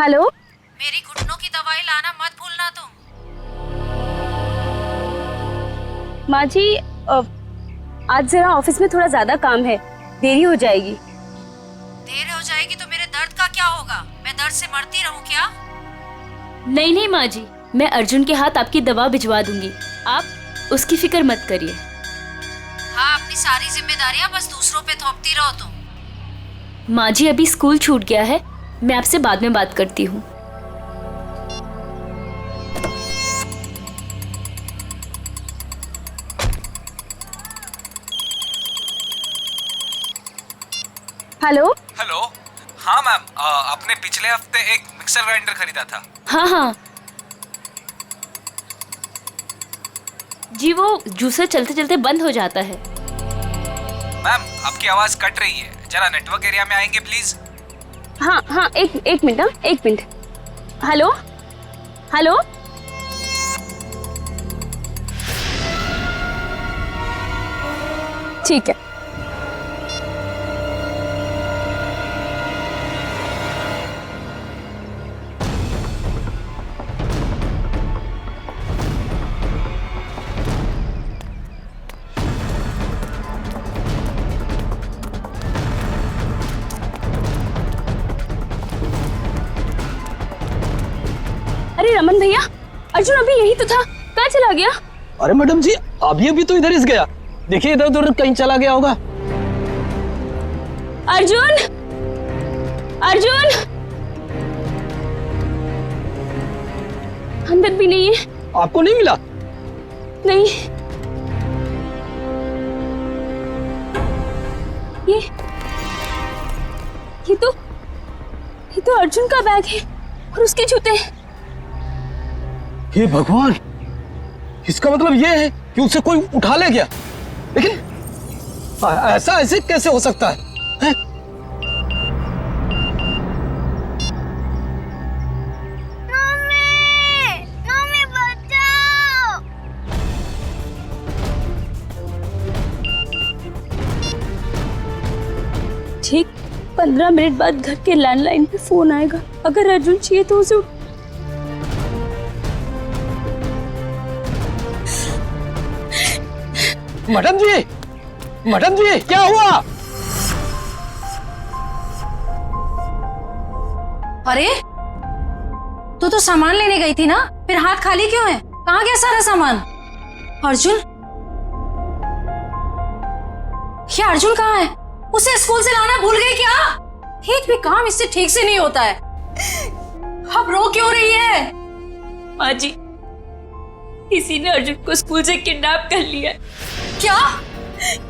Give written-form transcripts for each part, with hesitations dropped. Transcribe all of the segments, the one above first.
Hello. मेरी घुटनों की दवाई लाना मत भूलना तुम। माँ जी, आज जरा ऑफिस में थोड़ा ज्यादा काम है, देरी हो जाएगी। देर हो जाएगी तो मेरे दर्द का क्या होगा? मैं दर्द से मरती रहूं क्या? नहीं नहीं माँ जी, मैं अर्जुन के हाथ आपकी दवा भिजवा दूंगी, आप उसकी फिक्र मत करिए। हाँ, अपनी सारी जिम्मेदारियां बस दूसरों पे थोपती रहो तुम। माँ जी अभी स्कूल छूट गया है, मैं आपसे बाद में बात करती हूँ। हेलो। हेलो। हाँ मैम, आपने पिछले हफ्ते एक मिक्सर ग्राइंडर खरीदा था। हाँ हाँ जी, वो जूसर चलते चलते बंद हो जाता है। मैम आपकी आवाज कट रही है, जरा नेटवर्क एरिया में आएंगे प्लीज। हाँ हाँ, एक मिनट, हाँ एक मिनट। Hello hello. ठीक है। अरे रमन भैया, अर्जुन अभी यही तो था, कहाँ चला गया? अरे मैडम जी, अभी अभी तो इधर ही गया। देखिए इधर उधर कहीं चला गया होगा। अर्जुन, अर्जुन अंदर भी नहीं है। आपको नहीं मिला? नहीं। ये तो अर्जुन का बैग है और उसके जूते। हे भगवान, इसका मतलब ये है कि उसे कोई उठा ले गया। लेकिन ऐसा ऐसे कैसे हो सकता है? मम्मी बचाओ। ठीक 15 मिनट बाद घर के लैंडलाइन पे फोन आएगा। अगर अर्जुन चाहिए तो उसे मैडम जी क्या हुआ? अरे तू तो सामान लेने गई थी ना, फिर हाथ खाली क्यों है? कहाँ गया सारा सामान? अर्जुन, ये अर्जुन कहाँ है? उसे स्कूल से लाना भूल गई क्या? एक भी काम इससे ठीक से नहीं होता है। अब रो क्यों रही है? माँ जी, किसी ने अर्जुन को स्कूल से किडनैप कर लिया। क्या?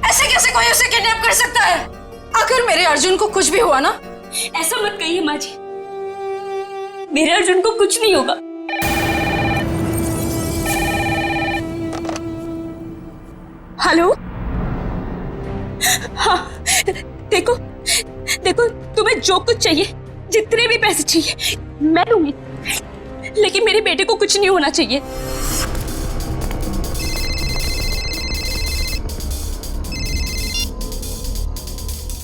ऐसे कैसे कोई उसे किडनैप कर सकता है? अगर मेरे अर्जुन को कुछ भी हुआ ना। ऐसा मत कहिए माँ जी, मेरे अर्जुन को कुछ नहीं होगा। हेलो। हाँ, देखो देखो, तुम्हें जो कुछ चाहिए, जितने भी पैसे चाहिए मैं दूंगी, लेकिन मेरे बेटे को कुछ नहीं होना चाहिए।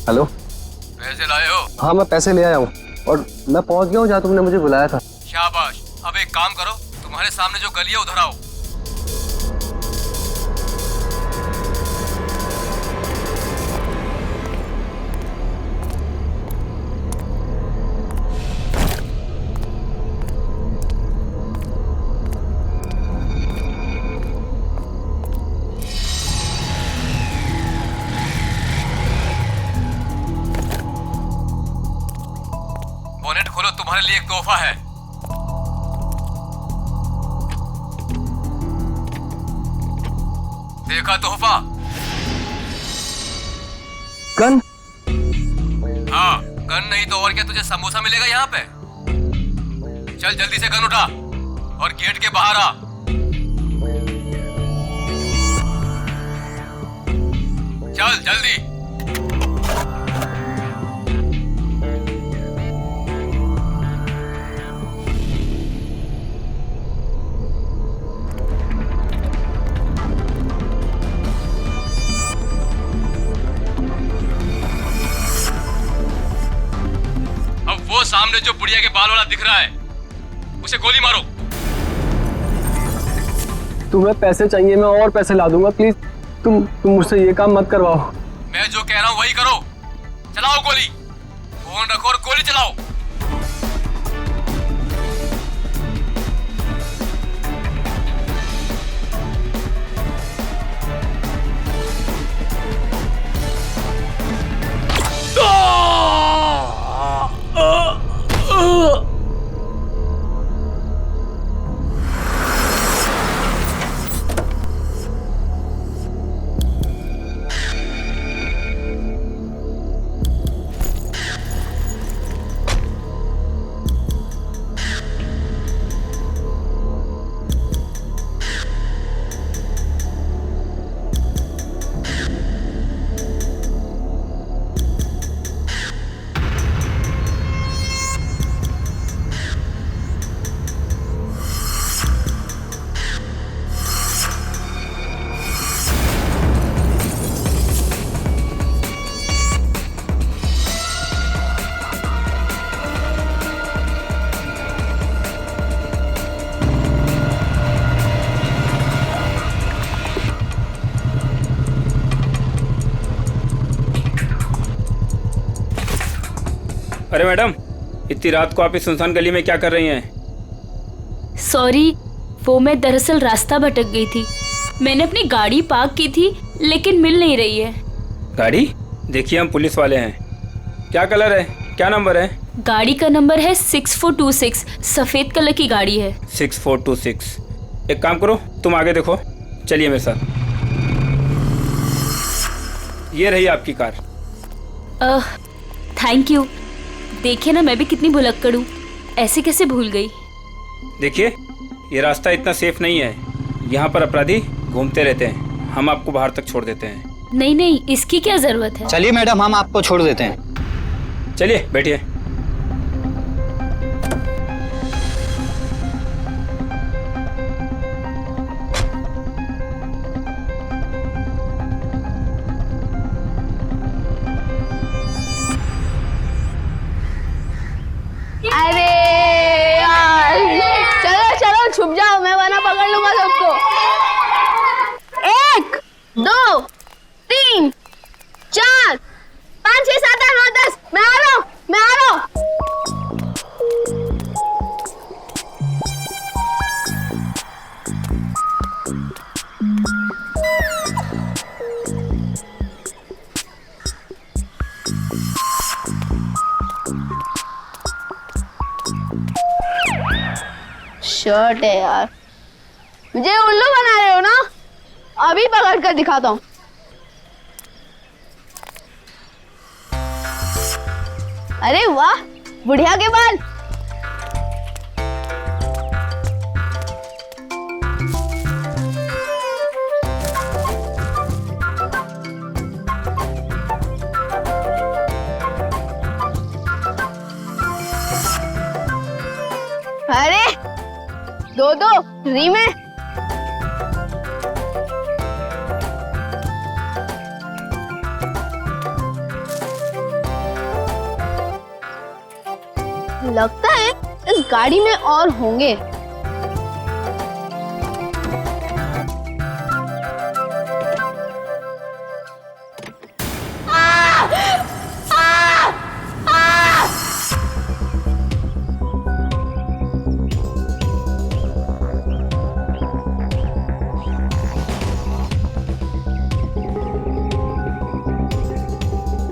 हेलो। पैसे लाए हो? हाँ मैं पैसे ले आया हूँ और मैं पहुँच गया हूँ जहाँ तुमने मुझे बुलाया था। शाबाश। अब एक काम करो, तुम्हारे सामने जो गली है उधर आओ। बोनेट खोलो, तुम्हारे लिए एक तोहफा है। देखा तोहफा? गन? हाँ, गन नहीं तो और क्या, तुझे समोसा मिलेगा यहाँ पे। चल जल्दी से गन उठा और गेट के बाहर आ। चल जल्दी। सामने सामने जो बुढ़िया के बाल वाला दिख रहा है उसे गोली मारो। तुम्हें पैसे चाहिए, मैं और पैसे ला दूंगा। प्लीज तुम मुझसे ये काम मत करवाओ। मैं जो कह रहा हूँ वही करो। चलाओ गोली, फोन रखो और गोली चलाओ। अरे मैडम, इतनी रात को आप इस सुनसान गली में क्या कर रही हैं? सॉरी, वो मैं दरअसल रास्ता भटक गई थी। मैंने अपनी गाड़ी पार्क की थी लेकिन मिल नहीं रही है। गाड़ी? देखिए हम पुलिस वाले हैं। क्या कलर है, क्या नंबर है? गाड़ी का नंबर है 6426, सफेद कलर की गाड़ी है। 6426। एक काम करो, तुम आगे देखो, चलिए मेरे साथ। ये रही आपकी कार। Thank you. देखिए ना, मैं भी कितनी भुलक्कड़ हूँ, ऐसे कैसे भूल गई। देखिए, ये रास्ता इतना सेफ नहीं है, यहाँ पर अपराधी घूमते रहते हैं। हम आपको बाहर तक छोड़ देते हैं। नहीं नहीं, इसकी क्या जरूरत है। चलिए मैडम, हम आपको छोड़ देते हैं। चलिए बैठिए। अरे यार, चलो चलो छुप जाओ, मैं वरना पकड़ लूंगा सबको। 1 2 3 4 5 6 7 8 9 10। मैं आ रहा हूँ, मैं आ रहा हूँ। शर्ट है यार, मुझे उल्लू बना रहे हो ना? अभी पकड़ कर दिखाता हूँ। अरे वाह, बुढ़िया के बाल। अरे दो फ्री में। लगता है इस गाड़ी में और होंगे।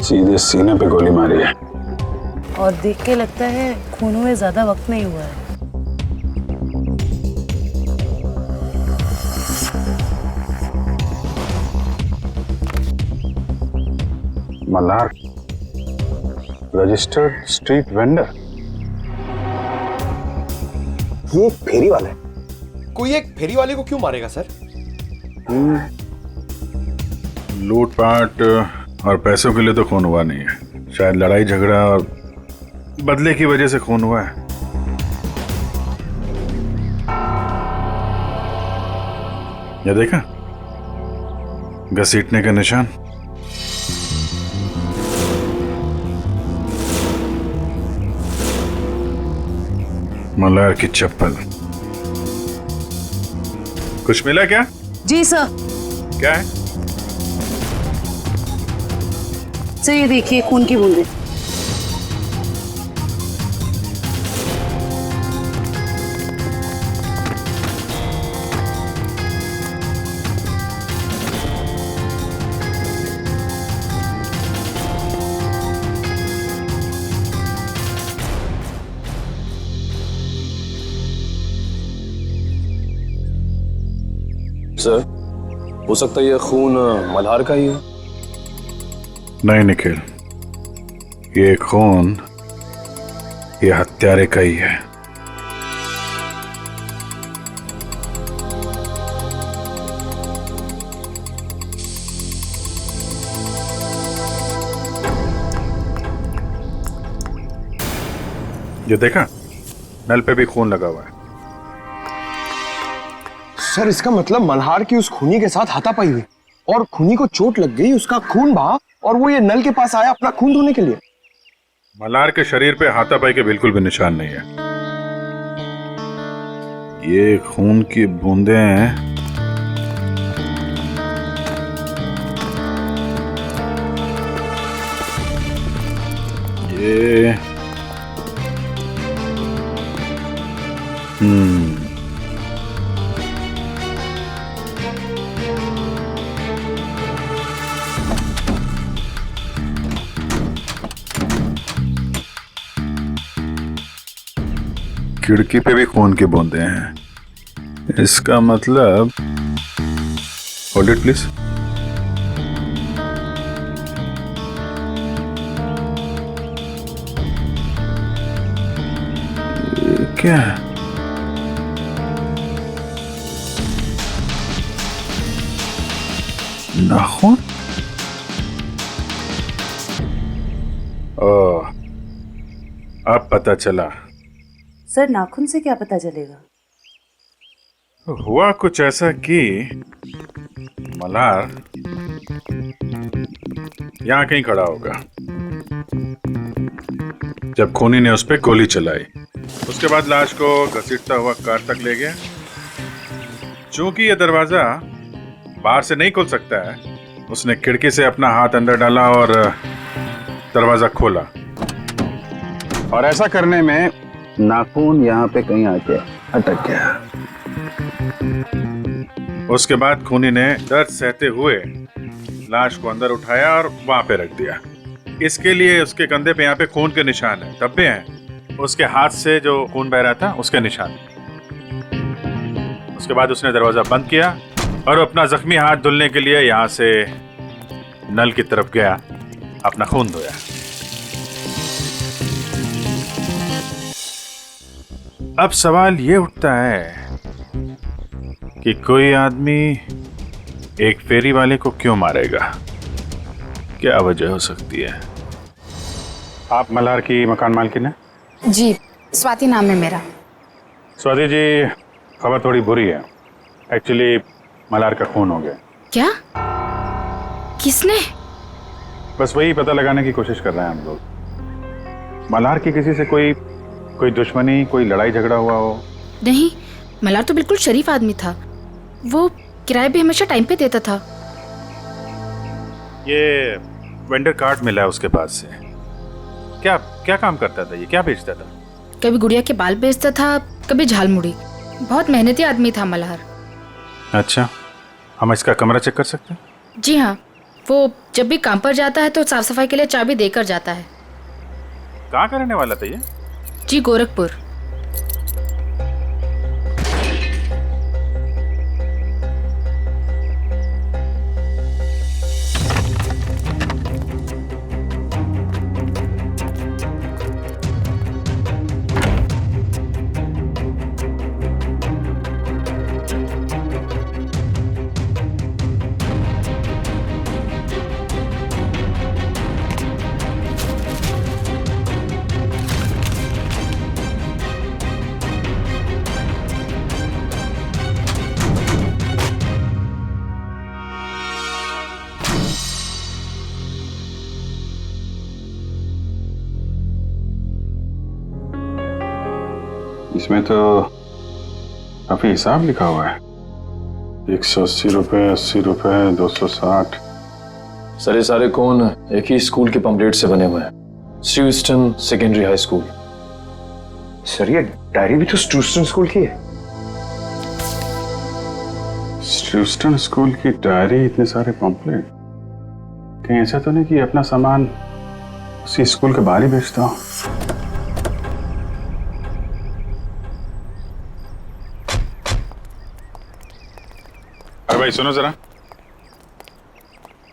सीधे सीने पे गोली मारी है। और देख के लगता है खून में ज्यादा वक्त नहीं हुआ है। Malhar, registered street vendor. ये एक फेरी वाला है। कोई एक फेरी वाले को क्यों मारेगा सर? लूटपाट और पैसों के लिए तो खून हुआ नहीं है, शायद लड़ाई झगड़ा और बदले की वजह से खून हुआ है। ये देखा, घसीटने का निशान। मल्हार की चप्पल। कुछ मिला क्या? जी सर। क्या है? सर ये देखिए खून की बूंदें। सर, हो सकता है ये खून मल्हार का ही है। नहीं निखिल, ये खून ये हत्यारे का ही है। ये देखा, नल पे भी खून लगा हुआ है। सर, इसका मतलब मल्हार की उस खूनी के साथ हाथापाई हुई और खूनी को चोट लग गई, उसका खून बहा और वो ये नल के पास आया अपना खून धोने के लिए। मल्हार के शरीर पे हाथापाई के बिल्कुल भी निशान नहीं है। ये खून की बूंदें हैं। ये खिड़की पे भी खून की बूंदें हैं। इसका मतलब, होल्ड इट प्लीज। क्या है? नाखून? ओह, अब पता चला। सर नाखून से क्या पता चलेगा? हुआ कुछ ऐसा कि मल्हार यहां कहीं खड़ा होगा जब खूनी ने उस पर गोली चलाई। उसके बाद लाश को घसीटता हुआ कार तक ले गया। चूंकि यह दरवाजा बाहर से नहीं खुल सकता है, उसने खिड़की से अपना हाथ अंदर डाला और दरवाजा खोला। और ऐसा करने में नाखून यहाँ पे कहीं आके अटक गया। उसके बाद खूनी ने दर्द सहते हुए लाश को अंदर उठाया और वहां पे रख दिया। इसके लिए उसके कंधे पे यहाँ पे खून के निशान है, धब्बे हैं। उसके हाथ से जो खून बह रहा था उसके निशान। उसके बाद उसने दरवाजा बंद किया और अपना जख्मी हाथ धुलने के लिए यहाँ से नल की तरफ गया, अपना खून धोया। अब सवाल ये उठता है कि कोई आदमी एक फेरी वाले को क्यों मारेगा? क्या वजह हो सकती है? आप मल्हार की मकान मालकिन हैं? जी, स्वाति नाम है मेरा। स्वाति जी, खबर थोड़ी बुरी है। एक्चुअली मल्हार का खून हो गया। क्या? किसने? बस वही पता लगाने की कोशिश कर रहे हैं हम लोग। मल्हार की किसी से कोई दुश्मनी, कोई लड़ाई झगड़ा हुआ हो? नहीं, मल्हार तो बिल्कुल शरीफ आदमी था। वो किराए भी हमेशा टाइम पे देता था। ये वेंडर कार्ड मिला है उसके पास से। क्या क्या काम करता था ये? क्या बेचता था? कभी गुड़िया के बाल बेचता था, कभी झालमुड़ी। बहुत मेहनती आदमी था मल्हार। अच्छा, हम इसका कमरा चेक कर सकते हैं? जी हाँ, वो जब भी काम पर जाता है तो साफ सफाई के लिए चाबी देकर जाता है। कहाँ का रहने वाला था ये? जी, गोरखपुर। इसमें तो काफी हिसाब लिखा हुआ है। 180 रुपए, 80 रुपए, 260। सर ये सारे कौन एक ही स्कूल के पंपलेट से बने हुए हैं, स्ट्रूस्टन सेकेंडरी हाई स्कूल। सर ये डायरी भी तो स्ट्रूस्टन स्कूल की है। स्ट्रूस्टन स्कूल की डायरी, इतने सारे पंपलेट, कहीं ऐसा तो नहीं कि अपना सामान उसी स्कूल के बाहर ही बेचता हूँ? अरे भाई सुनो जरा।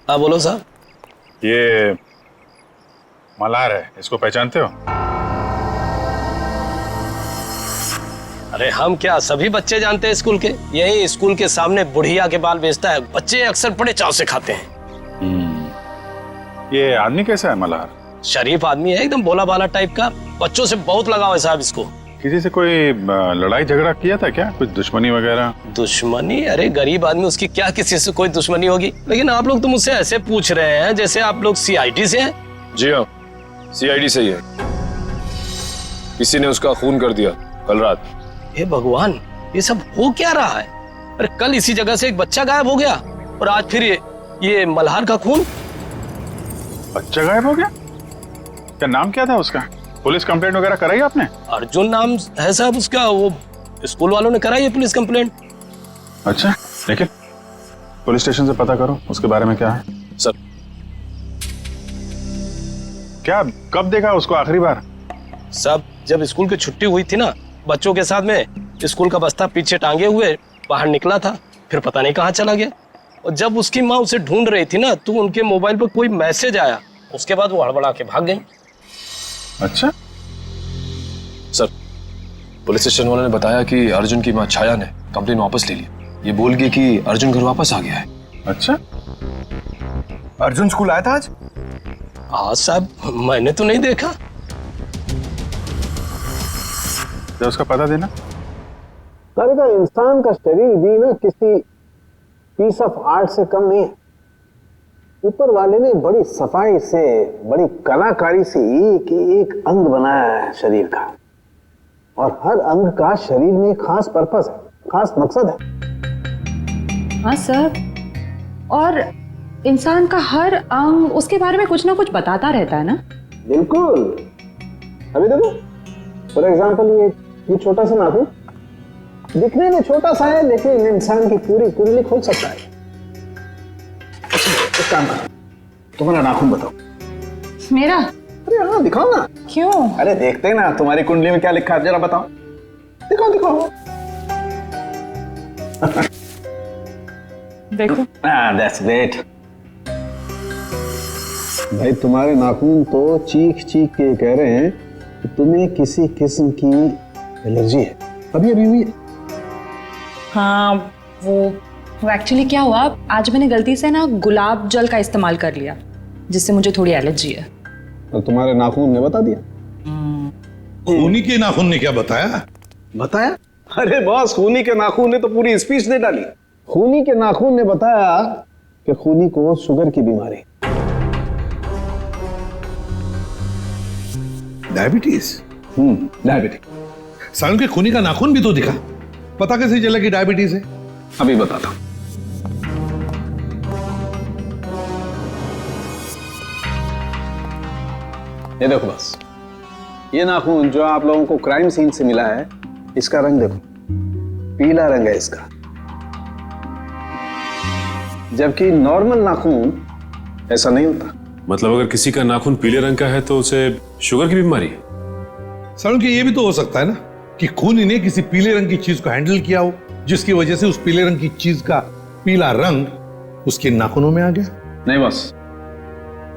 हाँ बोलो साहब। ये मल्हार है, इसको पहचानते हो? अरे हम क्या, सभी बच्चे जानते हैं स्कूल के। यही स्कूल के सामने बुढ़िया के बाल बेचता है, बच्चे अक्सर बड़े चाव से खाते हैं। ये आदमी कैसा है मल्हार? शरीफ आदमी है, एकदम भोला भाला टाइप का। बच्चों से बहुत लगाव है साहब इसको। किसी से कोई लड़ाई झगड़ा किया था क्या? कुछ दुश्मनी वगैरह? दुश्मनी? अरे गरीब आदमी, उसकी क्या किसी से कोई दुश्मनी होगी। लेकिन आप लोग तो मुझसे ऐसे पूछ रहे हैं जैसे आप लोग सीआईडी से हैं। जी हाँ, सीआईडी से ही है। किसी ने उसका खून कर दिया कल रात। हे भगवान, ये सब हो क्या रहा है? अरे कल इसी जगह से एक बच्चा गायब हो गया और आज फिर ये मल्हार का खून। बच्चा गायब हो गया? क्या नाम क्या था उसका? पुलिस कंप्लेंट वगैरह कराई आपने? अर्जुन नाम है साहब उसका। वो स्कूल वालों ने कराई है पुलिस कंप्लेंट। अच्छा, लेकिन पुलिस स्टेशन से पता करो उसके बारे में क्या है। सर क्या कब देखा उसको आखिरी बार? सब जब स्कूल की छुट्टी हुई थी ना, बच्चों के साथ में स्कूल का बस्ता पीछे टांगे हुए बाहर निकला था, फिर पता नहीं कहाँ चला गया। और जब उसकी माँ उसे ढूंढ रही थी ना, तो उनके मोबाइल पर कोई मैसेज आया, उसके बाद वो हड़बड़ा के भाग गई। अच्छा सर, पुलिस स्टेशन वालों ने बताया कि अर्जुन की माँ छाया ने कंप्लेन वापस ले ली। ये बोल गई कि अर्जुन घर वापस आ गया है। अच्छा, अर्जुन स्कूल आया था आज? हाँ साहब, मैंने तो नहीं देखा। तो उसका पता देना। सर का इंसान का शरीर भी ना किसी पीस ऑफ आर्ट से कम नहीं है। ऊपर वाले ने बड़ी सफाई से, बड़ी कलाकारी से एक अंग बनाया है शरीर का, और हर अंग का शरीर में खास पर्पस है, खास मकसद है। हाँ सर, और इंसान का हर अंग उसके बारे में कुछ ना कुछ बताता रहता है ना। बिल्कुल। अभी देखो, फॉर एग्जाम्पल ये छोटा सा नाखून दिखने में छोटा सा है, लेकिन इंसान की पूरी कुंडली खोल सकता है। एक काम करो, तुम्हारा नाखून बताओ। मेरा? अरे हाँ, दिखाओ ना। क्यों? अरे देखते हैं ना तुम्हारी कुंडली में क्या लिखा है, जरा बताओ। दिखाओ दिखाओ। देखो। That's great. भाई तुम्हारे नाखून तो चीख चीख के कह रहे हैं कि तुम्हें किसी किस्म की एलर्जी है। अभी अभी हुई है? हाँ, वो एक्चुअली क्या हुआ, आज मैंने गलती से ना गुलाब जल का इस्तेमाल कर लिया, जिससे मुझे थोड़ी एलर्जी है। तो तुम्हारे नाखून ने बता दिया? खूनी के नाखून ने क्या बताया? बताया? अरे बॉस, खूनी के नाखून ने तो पूरी स्पीच दे डाली। खूनी के नाखून ने बताया कि खूनी को शुगर की बीमारी, डायबिटीज। डायबिटीज। सालन के खूनी का नाखून भी तो दिखा, पता कैसे चला कि डायबिटीज है? अभी बताता हूं। ये देखो बस, ये नाखून जो आप लोगों को क्राइम सीन से मिला है, इसका रंग देखो, पीला रंग है इसका। जबकि नॉर्मल नाखून ऐसा नहीं होता। मतलब अगर किसी का नाखून पीले रंग का है तो उसे शुगर की बीमारी है? सालन के ये भी तो हो सकता है ना कि खूनी ने किसी पीले रंग की चीज को हैंडल किया हो, जिसकी वजह से उस पीले रंग की चीज का पीला रंग उसके नाखूनों में आ गया। नहीं बस,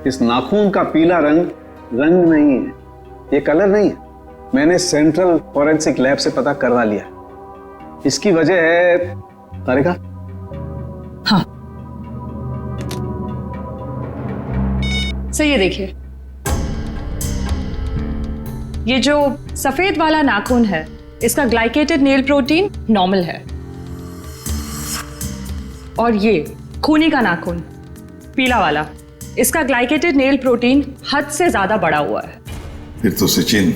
इस नाखून का पीला रंग नहीं है, ये कलर नहीं है। मैंने सेंट्रल फॉरेंसिक लैब से पता करवा लिया। इसकी वजह है तारिका। हाँ, सही है। देखिए, ये जो सफेद वाला नाखून है, इसका ग्लाइकेटेड नेल प्रोटीन नॉर्मल है, और ये खूनी का नाखून पीला वाला, इसका ग्लाइकेटेड नेल प्रोटीन हद से ज्यादा बढ़ा हुआ है। फिर तो सचिन,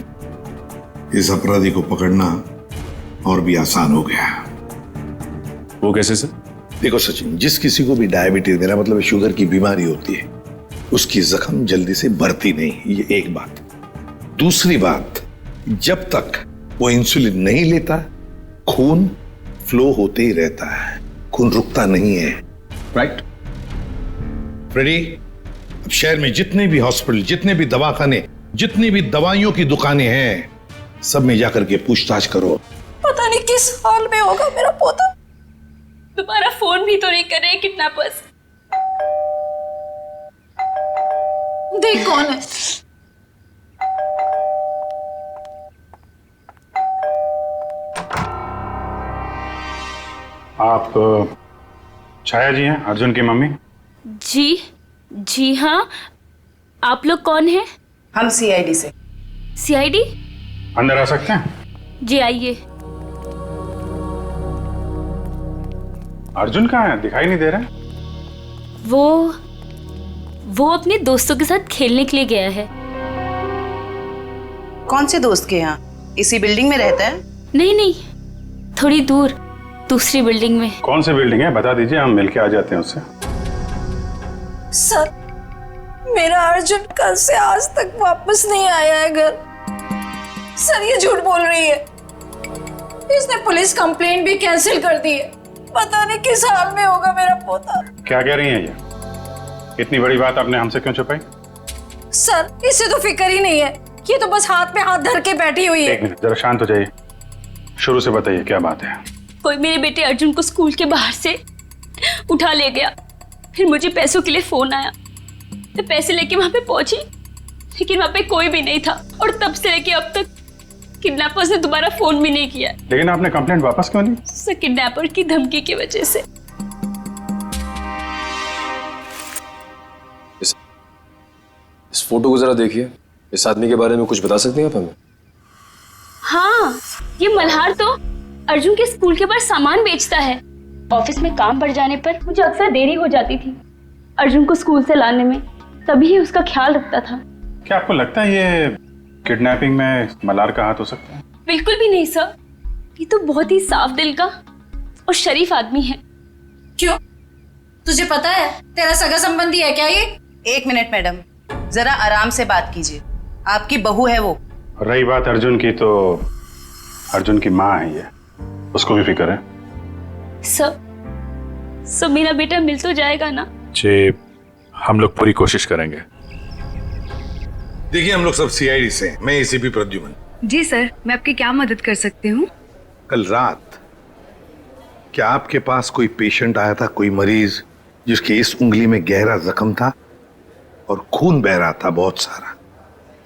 इस अपराधी को पकड़ना और भी आसान हो गया। वो कैसे सर? देखो सचिन, जिस किसी को भी डायबिटीज, मेरा मतलब शुगर की बीमारी होती है, उसकी जख्म जल्दी से बढ़ती नहीं, ये एक बात। दूसरी बात, जब तक वो इंसुलिन नहीं लेता खून फ्लो होते ही रहता है, खून रुकता नहीं है। राइट फ्रेडी, अब शहर में जितने भी हॉस्पिटल, जितने भी दवाखाने, जितनी भी दवाइयों की दुकानें हैं, सब में जाकर के पूछताछ करो। पता नहीं किस हाल में होगा मेरा पोता। तुम्हारा फोन भी तो नहीं कर रहे किडनैपर्स। देख कौन है। आप छाया जी हैं, अर्जुन की मम्मी? जी हाँ। आप लोग कौन हैं? हम सीआईडी से। सीआईडी? अंदर आ सकते हैं? जी आइए। अर्जुन कहाँ है? दिखाई नहीं दे रहा। वो अपने दोस्तों के साथ खेलने के लिए गया है। कौन से दोस्त के यहाँ? इसी बिल्डिंग में रहता है? नहीं, थोड़ी दूर, दूसरी बिल्डिंग में। कौन सी बिल्डिंग है बता दीजिए, हम मिलके आ जाते हैं उससे। सर, मेरा अर्जुन कल से आज तक वापस नहीं आया है घर। सर, ये झूठ बोल रही है। इसने पुलिस कंप्लेंट भी कैंसिल कर दी है। पता नहीं किस हाल में होगा मेरा पोता। क्या कह रही हैं ये? इतनी बड़ी बात आपने हमसे क्यों छुपाई? सर, इसे तो फिक्र ही नहीं है। ये तो बस हाथ में हाथ धर के बैठी हुई है। एक मिनट, जरा शांत हो जाइए। शुरू से बताइए क्या बात है। कोई मेरे बेटे अर्जुन को स्कूल के बाहर से उठा ले गया। फिर मुझे पैसों के लिए फोन आया। मैं पैसे लेके वहां पे पहुंची, लेकिन वहां पे कोई भी नहीं था। और तब से लेके अब तक किडनैपर्स ने दोबारा फोन भी नहीं किया। लेकिन आपने कंप्लेंट वापस क्यों ली? सर, किडनैपर की धमकी की वजह से। इस फोटो को जरा देखिए। इस आदमी के बारे में कुछ बता सकते हैं आप हमें? हाँ, ये मल्हार तो अर्जुन के स्कूल के बाहर सामान बेचता है। ऑफिस में काम बढ़ जाने पर मुझे अक्सर देरी हो जाती थी अर्जुन को स्कूल से लाने में, तभी ही उसका ख्याल रखता था। क्या आपको लगता है ये किडनैपिंग में मल्हार का हाथ हो सकता है? बिल्कुल भी नहीं सर, ये तो बहुत ही साफ दिल का और शरीफ आदमी है। क्यों? तुझे पता है तेरा सगा संबंधी है क्या ये? एक मिनट मैडम, जरा आराम से बात कीजिए। आपकी बहू है वो। रही बात अर्जुन की, तो अर्जुन की माँ है ये, उसको भी फिक्र है। सर, मेरा बेटा मिल तो जाएगा ना? जी, हम लोग पूरी कोशिश करेंगे। देखिए, हम लोग सब सीआईडी से, मैं एसीपी प्रद्युमन। जी सर, मैं आपकी क्या मदद कर सकती हूँ? कल रात क्या आपके पास कोई पेशेंट आया था, कोई मरीज जिसके इस उंगली में गहरा जख्म था और खून बह रहा था बहुत सारा,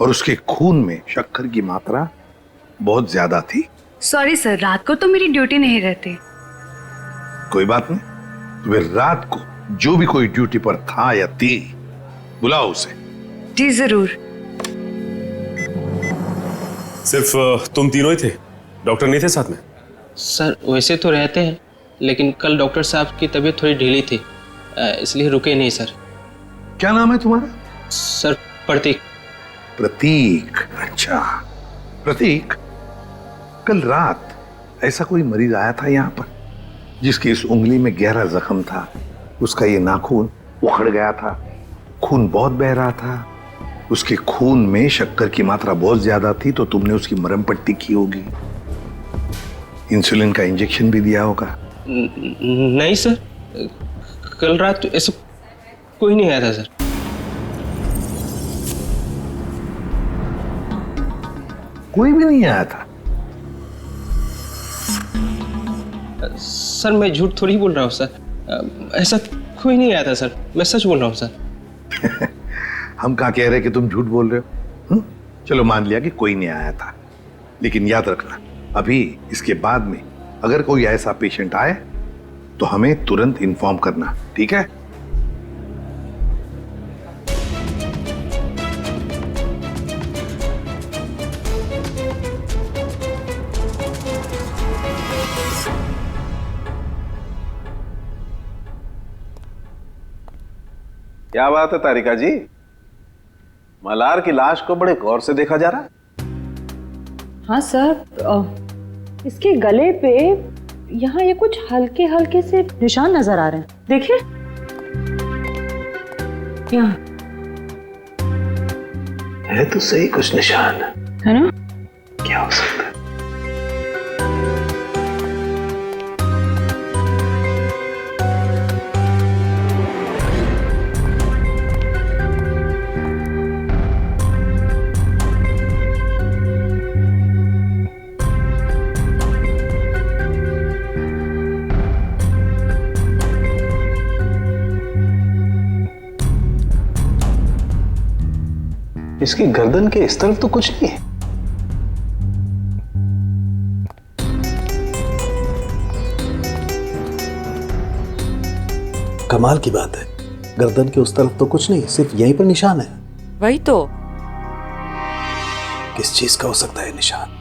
और उसके खून में शक्कर की मात्रा बहुत ज्यादा थी? सॉरी सर, रात को तो मेरी ड्यूटी नहीं रहती। कोई बात नहीं, तो फिर रात को जो भी कोई ड्यूटी पर था या थी, बुलाओ उसे। जी जरूर। सिर्फ तुम तीनों ही थे? डॉक्टर नहीं थे साथ में? सर, वैसे तो रहते हैं, लेकिन कल डॉक्टर साहब की तबीयत थोड़ी ढीली थी, इसलिए रुके नहीं सर। क्या नाम है तुम्हारा? सर, प्रतीक। प्रतीक, अच्छा। प्रतीक, कल रात ऐसा कोई मरीज आया था यहाँ पर जिसकी इस उंगली में गहरा जख्म था, उसका ये नाखून उखड़ गया था, खून बहुत बह रहा था, उसके खून में शक्कर की मात्रा बहुत ज्यादा थी, तो तुमने उसकी मरहम पट्टी की होगी, इंसुलिन का इंजेक्शन भी दिया होगा। नहीं सर, कल रात तो ऐसा कोई नहीं आया था सर। कोई भी नहीं आया था? सर, मैं झूठ थोड़ी बोल रहा हूँ सर, ऐसा कोई नहीं आया था सर, मैं सच बोल रहा हूँ सर। हम कहाँ कह रहे कि तुम झूठ बोल रहे हो? चलो मान लिया कि कोई नहीं आया था, लेकिन याद रखना, अभी इसके बाद में अगर कोई ऐसा पेशेंट आए तो हमें तुरंत इन्फॉर्म करना, ठीक है? क्या बात है तारिका जी, मल्हार की लाश को बड़े गौर से देखा जा रहा है? हाँ सर, इसके गले पे यहाँ ये कुछ हल्के हल्के से निशान नजर आ रहे हैं, देखिए यहाँ है तो सही कुछ निशान, है ना? क्या हो सकता है? इसकी गर्दन के इस तरफ तो कुछ नहीं है। कमाल की बात है, गर्दन के उस तरफ तो कुछ नहीं, सिर्फ यहीं पर निशान है। वही तो। किस चीज का हो सकता है निशान?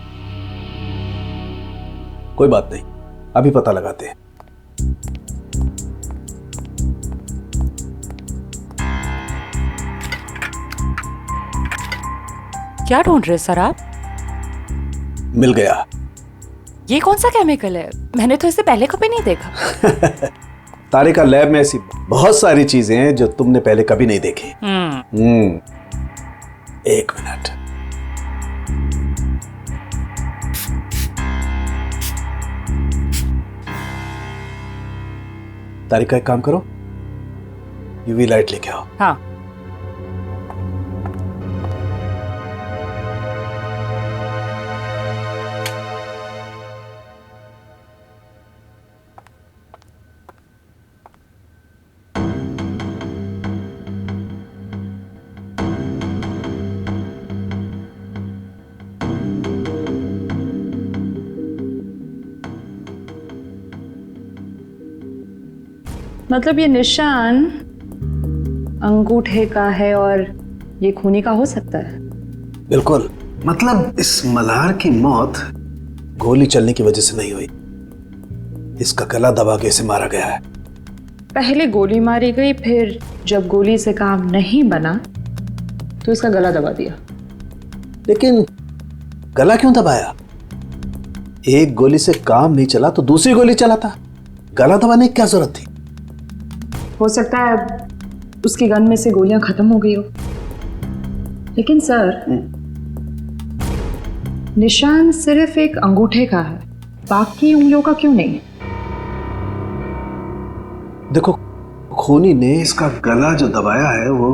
कोई बात नहीं, अभी पता लगाते हैं। क्या ढूंढ रहे सर आप? मिल गया। ये कौन सा केमिकल है? मैंने तो इसे पहले कभी नहीं देखा। तारिका, लैब में ऐसी बहुत सारी चीजें हैं जो तुमने पहले कभी नहीं देखी। एक मिनट। तारिका, एक काम करो, यूवी लाइट लेके आओ। हाँ। मतलब ये निशान अंगूठे का है और ये खूनी का हो सकता है? बिल्कुल। मतलब इस मल्हार की मौत गोली चलने की वजह से नहीं हुई, इसका गला दबा के इसे मारा गया है। पहले गोली मारी गई, फिर जब गोली से काम नहीं बना तो इसका गला दबा दिया। लेकिन गला क्यों दबाया? एक गोली से काम नहीं चला तो दूसरी गोली चलाता, गला दबाने की क्या जरूरत थी? हो सकता है उसकी गन में से गोलियां खत्म हो गई हो। लेकिन सर, निशान सिर्फ एक अंगूठे का है, बाकी उंगलियों का क्यों नहीं? देखो, खूनी ने इसका गला जो दबाया है वो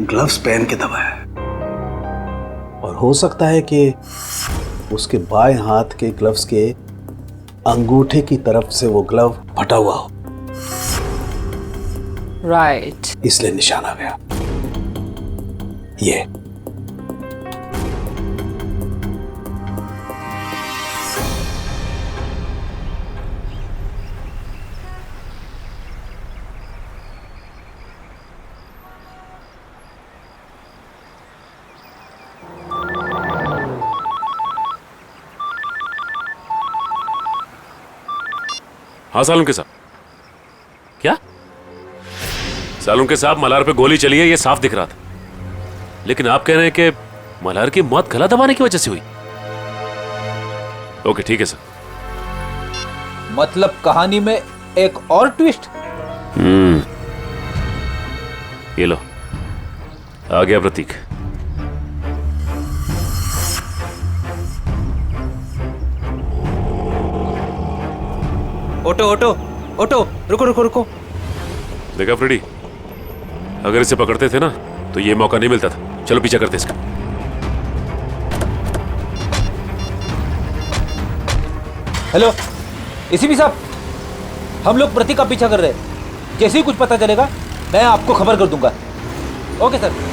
ग्लव्स पहन के दबाया है, और हो सकता है कि उसके बाएं हाथ के ग्लव्स के अंगूठे की तरफ से वो ग्लव फटा हुआ हो। राइट। इसलिए निशान आ गया। ये हाँ सालुंके साहब। क्या? सालुंके साहब, मल्हार पे गोली चली है, ये साफ दिख रहा था, लेकिन आप कह रहे हैं कि मल्हार की मौत गला दबाने की वजह से हुई। ओके, ठीक है सर। मतलब कहानी में एक और ट्विस्ट। ये लो, आ गया प्रतीक। ऑटो ऑटो ऑटो, रुको रुको रुको। देखा फ्रेडी, अगर इसे पकड़ते थे ना तो ये मौका नहीं मिलता था। चलो पीछा करते इसका। हेलो एसीपी साहब, हम लोग प्रतीक का पीछा कर रहे हैं। जैसे ही कुछ पता चलेगा मैं आपको खबर कर दूंगा। Okay sir.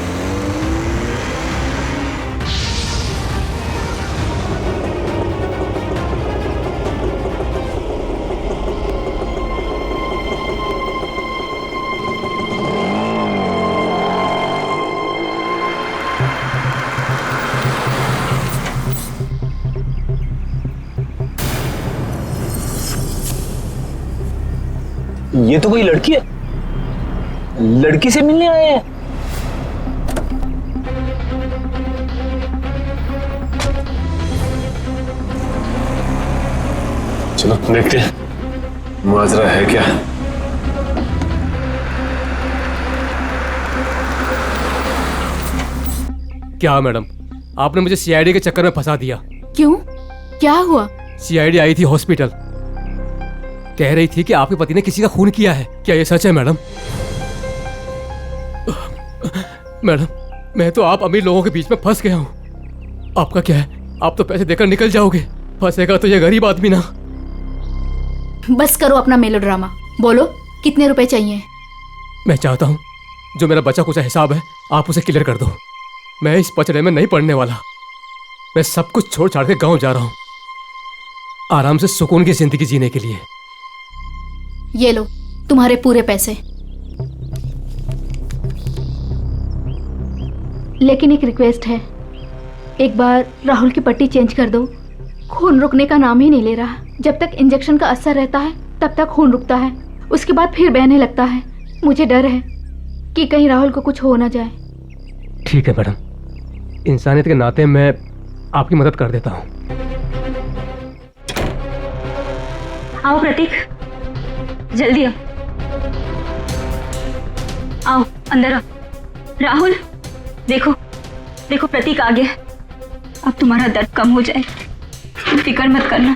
ये तो कोई लड़की है, लड़की से मिलने आए हैं। चलो देखते हैं माजरा है क्या। क्या मैडम, आपने मुझे सीआईडी के चक्कर में फंसा दिया। क्यों, क्या हुआ? सीआईडी आई थी हॉस्पिटल, कह रही थी कि आपके पति ने किसी का खून किया है। क्या ये सच है मैडम? मैडम, मैं तो आप अमीर लोगों के बीच में फंस गया हूँ। आपका क्या है, आप तो पैसे देकर निकल जाओगे, फंसेगा तो ये गरीब आदमी ना। बस करो अपना मेलोड्रामा, बोलो कितने रुपए चाहिए? मैं चाहता हूँ जो मेरा बचा कुचा हिसाब है आप उसे क्लियर कर दो। मैं इस पचड़े में नहीं पड़ने वाला। मैं सब कुछ छोड़ छाड़ के गांव जा रहा हूँ, आराम से सुकून की जिंदगी जीने के लिए। ये लो तुम्हारे पूरे पैसे। लेकिन एक रिक्वेस्ट है, एक बार राहुल की पट्टी चेंज कर दो। खून रुकने का नाम ही नहीं ले रहा। जब तक इंजेक्शन का असर रहता है तब तक खून रुकता है, उसके बाद फिर बहने लगता है। मुझे डर है कि कहीं राहुल को कुछ हो ना जाए। ठीक है मैडम, इंसानियत के नाते मैं आपकी मदद कर देता हूँ। आओ प्रतीक, जल्दी आओ, आओ अंदर आओ। राहुल देखो देखो, प्रतीक आ गया। अब तुम्हारा दर्द कम हो जाए, तुम फिक्र मत करना।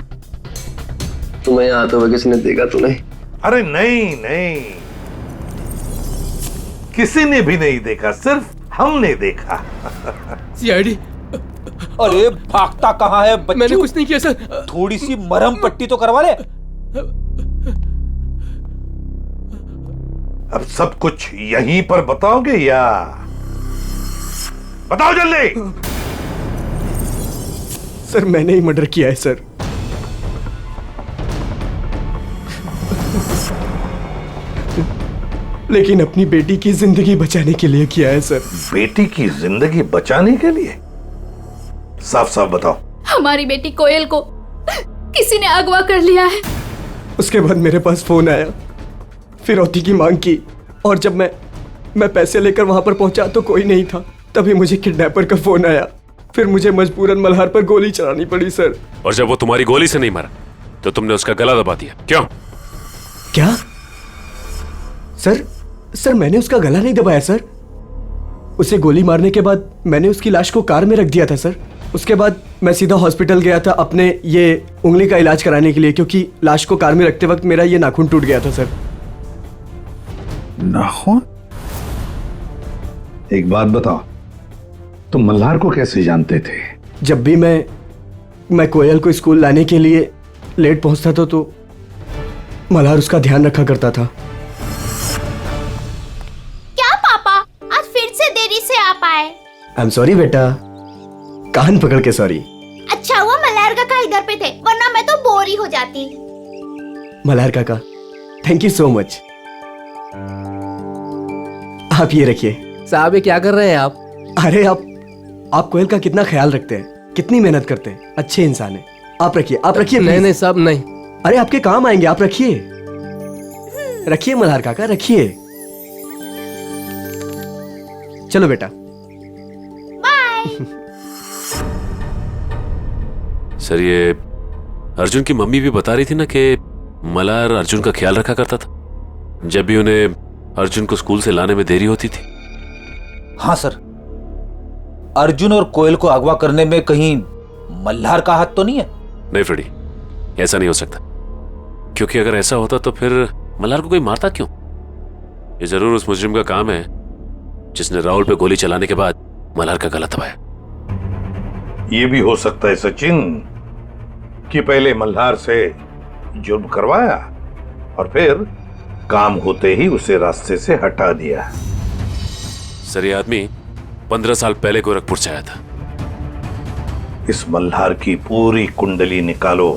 तुम्हें यहाँ आते हुए किसी ने देखा तो नहीं? अरे नहीं नहीं, किसी ने भी नहीं देखा, सिर्फ हमने देखा। सीआईडी। अरे भागता कहाँ है बच्चू? मैंने कुछ नहीं किया सर। थोड़ी सी मरहम पट्टी तो करवा ले। अब सब कुछ यहीं पर बताओगे या बताओ जल्दी। सर मैंने ही मर्डर किया है सर। लेकिन अपनी बेटी की जिंदगी बचाने के लिए किया है सर। बेटी की जिंदगी बचाने के लिए? साफ साफ बताओ। हमारी बेटी कोयल को किसी ने अगवा कर लिया है। उसके बाद मेरे पास फोन आया, फिरौती की मांग की, और जब मैं पैसे लेकर वहां पर पहुंचा तो कोई नहीं था। तभी मुझे किडनैपर का फोन आया, फिर मुझे मजबूरन मल्हार पर गोली चलानी पड़ी सर। और जब वो तुम्हारी गोली से नहीं मरा तो तुमने उसका गला दबा दिया, क्यों? क्या सर मैंने उसका गला नहीं दबाया सर। उसे गोली मारने के बाद मैंने उसकी लाश को कार में रख दिया था सर। उसके बाद मैं सीधा हॉस्पिटल गया था अपने ये उंगली का इलाज कराने के लिए, क्योंकि लाश को कार में रखते वक्त मेरा ये नाखून टूट गया था सर। नाखून? एक बात बताओ, तुम मल्हार को कैसे जानते थे? जब भी मैं कोयल को स्कूल लाने के लिए लेट पहुंचता था तो मल्हार उसका ध्यान रखा करता था। क्या पापा, आज फिर से देरी से आ पाए? आई एम सॉरी बेटा, कान पकड़ के सॉरी। अच्छा हुआ मल्हार काका इधर पे थे, वरना मैं तो बोर ही हो जाती। मल्हार काका, थैंक यू सो मच। आप ये रखिए। साहब ये क्या कर रहे हैं आप? अरे आप कोयल का कितना ख्याल रखते हैं, कितनी मेहनत करते हैं, अच्छे इंसान हैं। आप रखिए, आप रखिए। नहीं साहब नहीं। अरे आपके काम आएंगे, आप रखिए। रखिए मल्हार काका, रखिए। चलो बेटा। सर ये अर्जुन की मम्मी भी बता रही थी ना कि मल्हार अर्जुन का ख्याल रखा करता था जब भी उन्हें अर्जुन को स्कूल से लाने में देरी होती थी। हाँ सर, अर्जुन और कोयल को अगवा करने में कहीं मल्हार का हाथ तो नहीं है? नहीं फ्रेडी, ऐसा नहीं हो सकता, क्योंकि अगर ऐसा होता तो फिर मल्हार को कोई मारता क्यों? ये जरूर उस मुजरिम का काम है जिसने राहुल पे गोली चलाने के बाद मल्हार का गला दबाया। ये भी हो सकता है सचिन कि पहले मल्हार से जुर्म करवाया और फिर काम होते ही उसे रास्ते से हटा दिया। सर ये आदमी 15 साल पहले गोरखपुर से आया था। इस मल्हार की पूरी कुंडली निकालो।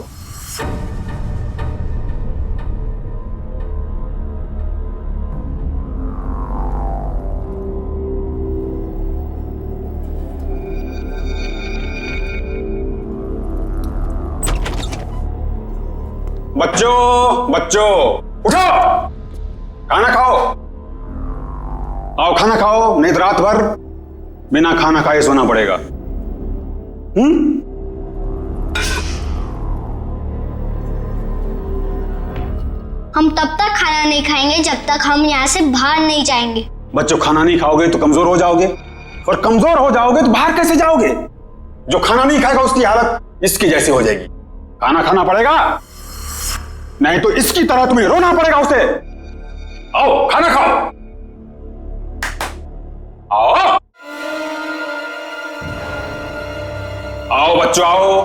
बच्चों उठो, खाना खाओ। आओ खाना खाओ, नहीं तो रात भर बिना खाना खाए सोना पड़ेगा। हम तब तक खाना नहीं खाएंगे जब तक हम यहाँ से बाहर नहीं जाएंगे। बच्चों, खाना नहीं खाओगे तो कमजोर हो जाओगे, और कमजोर हो जाओगे तो बाहर कैसे जाओगे? जो खाना नहीं खाएगा उसकी हालत इसकी जैसी हो जाएगी। खाना खाना पड़ेगा, नहीं तो इसकी तरह तुम्हें रोना पड़ेगा उसे। आओ खाना खाओ, आओ आओ बच्चों आओ,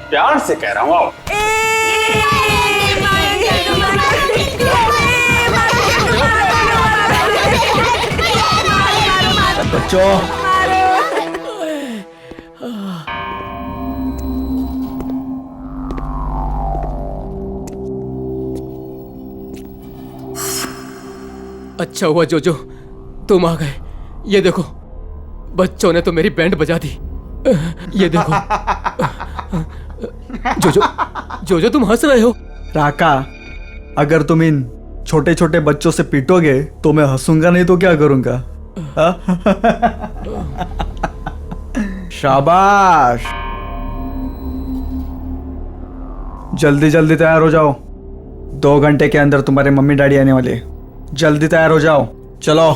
प्यार से कह रहा हूं आओ। बच्चों, अच्छा हुआ जोजो तुम आ गए। ये देखो बच्चों ने तो मेरी बैंड बजा दी। ये देखो जोजो जोजो तुम हंस रहे हो। राका, अगर तुम इन छोटे छोटे बच्चों से पीटोगे तो मैं हंसूंगा, नहीं तो क्या करूंगा? शाबाश, जल्दी जल्दी तैयार हो जाओ, 2 घंटे के अंदर तुम्हारे मम्मी डैडी आने वाले। जल्दी तैयार हो जाओ, चलो।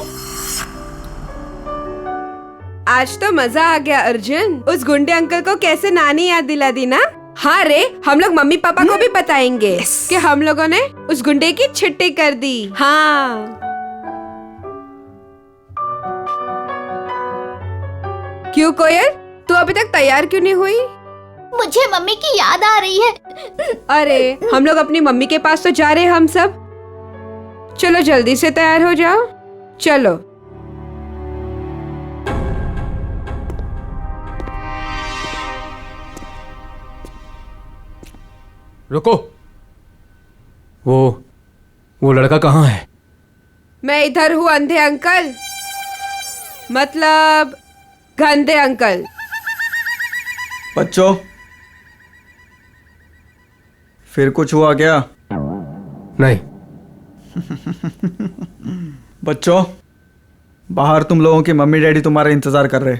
आज तो मजा आ गया अर्जुन। उस गुंडे अंकल को कैसे नानी याद दिला दी ना। हाँ रे, हम लोग मम्मी पापा को भी बताएंगे कि हम लोगों ने उस गुंडे की छुट्टी कर दी। हाँ, क्यों कोयल, तू अभी तक तैयार क्यों नहीं हुई? मुझे मम्मी की याद आ रही है। अरे, हम लोग अपनी मम्मी के पास तो जा रहे हैं हम सब। चलो जल्दी से तैयार हो जाओ, चलो। रुको, वो लड़का कहाँ है? मैं इधर हूँ अंधे अंकल, मतलब गंदे अंकल। बच्चों, फिर कुछ हुआ क्या? नहीं। बच्चों, बाहर तुम लोगों की मम्मी डैडी तुम्हारा इंतजार कर रहे।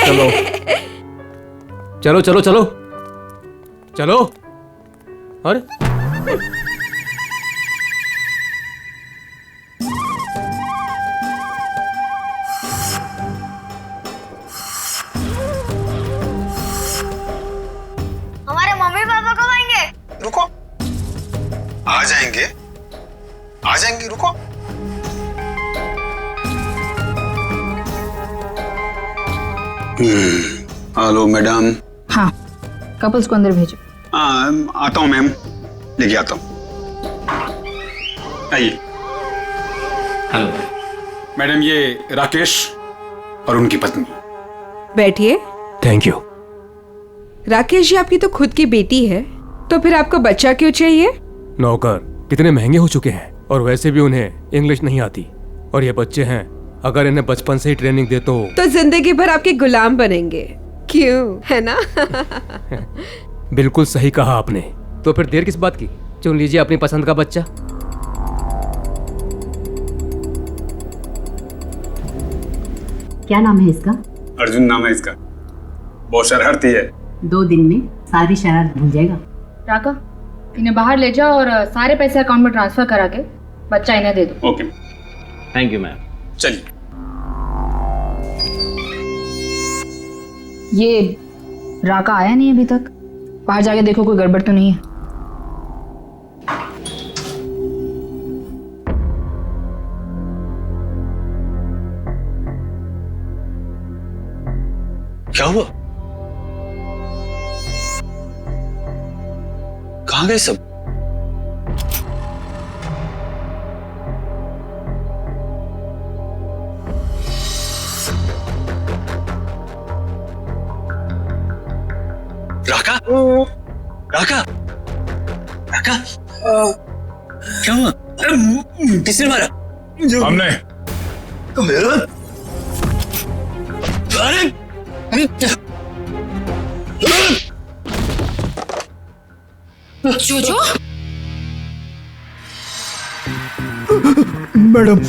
चलो चलो चलो चलो चलो। अरे हमारे मम्मी पापा कब आएंगे? रुको, आ जाएंगे आ जाएंगे, रुको। Hello madam. हाँ, कपल्स को अंदर भेजो। आता हूँ मैम, लेके आता हूँ। आइए। हेलो मैडम, ये राकेश और उनकी पत्नी। बैठिए। Thank you. राकेश जी, आपकी तो खुद की बेटी है, तो फिर आपको बच्चा क्यों चाहिए? नौकर कितने महंगे हो चुके हैं, और वैसे भी उन्हें इंग्लिश नहीं आती, और ये बच्चे हैं, अगर इन्हें बचपन से ही ट्रेनिंग दे तो जिंदगी भर आपके गुलाम बनेंगे, क्यों, है ना? बिल्कुल सही कहा आपने। तो फिर देर किस बात की, चुन लीजिए अपनी पसंद का बच्चा। क्या नाम है इसका? अर्जुन नाम है इसका। बहुत शरारती है। 2 दिन में सारी शरारत भूल जाएगा। राका, इन्हें बाहर ले जाओ और सारे पैसे अकाउंट में ट्रांसफर करा के बच्चा इन्हें दे दो। Okay, thank you ma'am. चलिए। ये राका आया नहीं अभी तक, बाहर जाके देखो कोई गड़बड़ तो नहीं है। क्या हुआ? कहाँ गए सब? राका? राका? राका? क्या हुआ? किसने मारा? हमने। अरे जोजो? मैडम,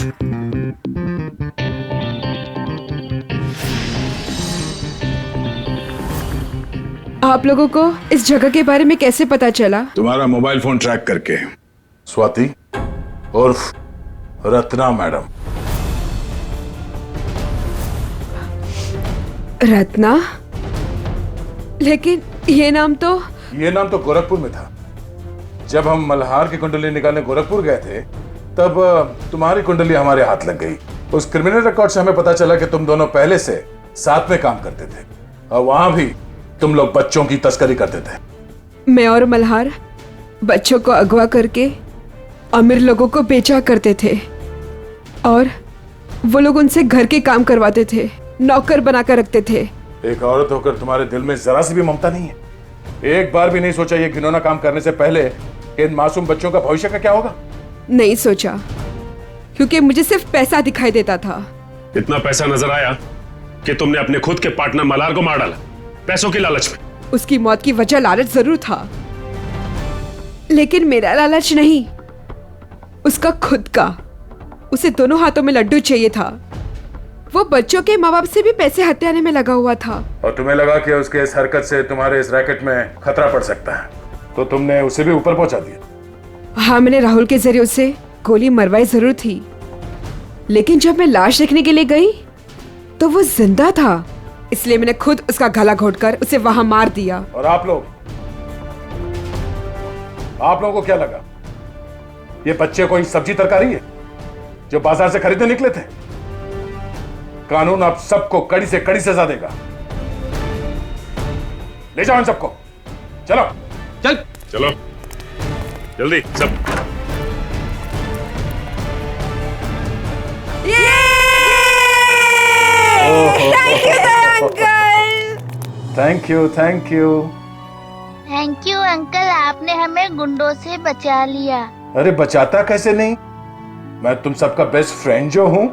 आप लोगों को इस जगह के बारे में कैसे पता चला? तुम्हारा मोबाइल फोन ट्रैक करके। स्वाति उर्फ रत्ना मैडम। रत्ना? लेकिन ये नाम तो गोरखपुर में था। जब हम मल्हार की कुंडली निकालने गोरखपुर गए थे तब तुम्हारी कुंडली हमारे हाथ लग गई। उस क्रिमिनल रिकॉर्ड से हमें पता चला कि तुम दोनों पहले से साथ में काम करते थे और वहां भी तुम लोग बच्चों की तस्करी करते थे। मैं और मल्हार बच्चों को अगवा करके अमीर लोगों को बेचा करते थे और वो लोग उनसे घर के काम करवाते थे, नौकर बनाकर रखते थे। एक औरत होकर तुम्हारे दिल में जरा सी भी ममता नहीं है? एक बार भी नहीं सोचा ये घिनौना काम करने से पहले कि इन मासूम बच्चों का भविष्य का क्या होगा? नहीं सोचा, क्योंकि मुझे सिर्फ पैसा दिखाई देता था। इतना पैसा नजर आया कि तुमने अपने खुद के पार्टनर मल्हार को मार डाला, पैसों की लालच में। उसकी मौत की वजह लालच जरूर था, लेकिन मेरा लालच नहीं, उसका खुद का। उसे दोनों हाथों में लड्डू चाहिए था। वो बच्चों के माँ बाप से भी पैसे हथियाने में लगा हुआ था। और तुम्हें लगा कि उसके इस हरकत से तुम्हारे इस रैकेट में खतरा पड़ सकता है, तो तुमने उसे भी ऊपर पहुंचा दिया। हाँ, मैंने राहुल के जरिए उसे गोली मरवाई जरूर थी, लेकिन जब मैं लाश देखने के लिए गई तो वो जिंदा था, इसलिए मैंने खुद उसका गला घोटकर उसे वहां मार दिया। और आप लोगों को क्या लगा ये बच्चे कोई सब्जी तरकारी है जो बाजार से खरीदने निकले थे? कानून आप सबको कड़ी से कड़ी सजा देगा। ले जाओ इन सबको, चलो। चलो जल्दी सब। Thank you thank you uncle, आपने हमें गुंडों से बचा लिया। अरे बचाता कैसे नहीं, मैं तुम सबका बेस्ट फ्रेंड जो हूँ।